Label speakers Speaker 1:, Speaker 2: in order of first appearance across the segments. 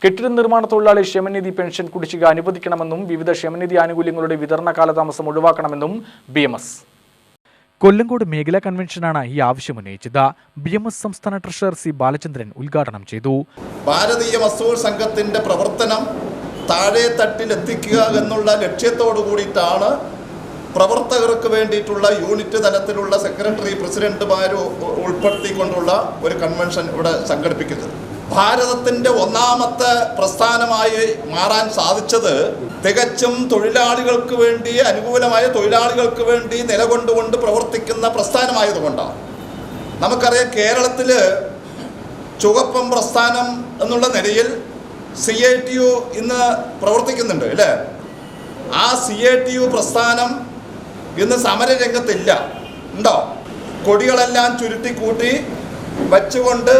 Speaker 1: കെട്ടിട നിർമ്മാണ തൊഴിലാളി ക്ഷേമനിധി പെൻഷൻ കുടിശ്ശിക അനുവദിക്കണമെന്നും വിവിധ ക്ഷേമനിധി ആനുകൂല്യങ്ങളുടെ വിതരണ കാലതാമസം ഒഴിവാക്കണമെന്നും BMS. കൊല്ലങ്കോട് മേഖലാ കൺവെൻഷനാണ് ഈ ആവശ്യം ഉന്നയിച്ചത്. BMS സംസ്ഥാന ട്രഷറർ C. ബാലചന്ദ്രൻ ഉദ്ഘാടനം ചെയ്തു.
Speaker 2: ഭാരതീയ മസ്ദൂർ സംഘത്തിന്റെ പ്രവർത്തനം താഴെ തട്ടിലെത്തിക്കുക എന്നുള്ള ലക്ഷ്യത്തോടു കൂടിയിട്ടാണ് പ്രവർത്തകർക്ക് വേണ്ടിയിട്ടുള്ള യൂണിറ്റ് തലത്തിലുള്ള സെക്രട്ടറി പ്രസിഡന്റുമാർ ഉൾപ്പെടുത്തിക്കൊണ്ടുള്ള ഒരു കൺവെൻഷൻ ഇവിടെ സംഘടിപ്പിക്കുന്നത്. ഭാരതത്തിൻ്റെ ഒന്നാമത്തെ പ്രസ്ഥാനമായി മാറാൻ സാധിച്ചത് തികച്ചും തൊഴിലാളികൾക്ക് വേണ്ടി, അനുകൂലമായ തൊഴിലാളികൾക്ക് വേണ്ടി നിലകൊണ്ടുകൊണ്ട് പ്രവർത്തിക്കുന്ന പ്രസ്ഥാനമായതുകൊണ്ടാണ്. നമുക്കറിയാം, കേരളത്തിൽ ചുവപ്പം പ്രസ്ഥാനം എന്നുള്ള നിലയിൽ CITU ഇന്ന് പ്രവർത്തിക്കുന്നുണ്ട് അല്ലേ? ആ CITU പ്രസ്ഥാനം ഇന്ന് സമരരംഗത്തില്ല. ഉണ്ടോ? കൊടികളെല്ലാം ചുരുട്ടിക്കൂട്ടി വച്ചുകൊണ്ട്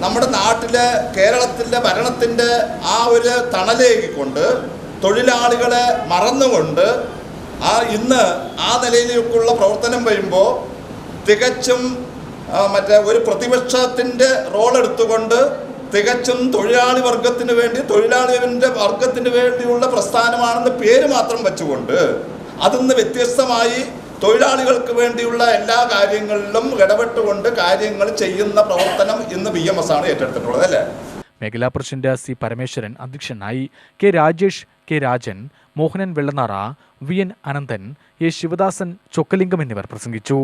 Speaker 2: നമ്മുടെ നാട്ടിലെ കേരളത്തിൻ്റെ ഭരണത്തിൻ്റെ ആ ഒരു തണലേകിക്കൊണ്ട് തൊഴിലാളികളെ മറന്നുകൊണ്ട് ഇന്ന് ആ നിലയിലേക്കുള്ള പ്രവർത്തനം വരുമ്പോൾ തികച്ചും ഒരു പ്രതിപക്ഷത്തിൻ്റെ റോൾ എടുത്തുകൊണ്ട് തികച്ചും തൊഴിലാളി വർഗത്തിന് വേണ്ടി, തൊഴിലാളികളുടെ വർഗത്തിന് വേണ്ടിയുള്ള പ്രസ്ഥാനമാണെന്ന് പേര് മാത്രം വെച്ചുകൊണ്ട് അതിന്ന് വ്യത്യസ്തമായി തൊഴിലാളികൾക്ക് വേണ്ടിയുള്ള എല്ലാ കാര്യങ്ങളിലും ഇടപെട്ടുകൊണ്ട് കാര്യങ്ങൾ ചെയ്യുന്ന പ്രവർത്തനം ഇന്ന് BMS ആണ് ഏറ്റെടുത്തിട്ടുള്ളത് അല്ലേ?
Speaker 1: മേഖലാ പ്രസിഡന്റ് C. പരമേശ്വരൻ അധ്യക്ഷനായി. K. Rajesh, K. Rajan, Mohanan വെള്ളനാറ, VN Ananthan, A. Sivadasan, Chokkalingam എന്നിവർ പ്രസംഗിച്ചു.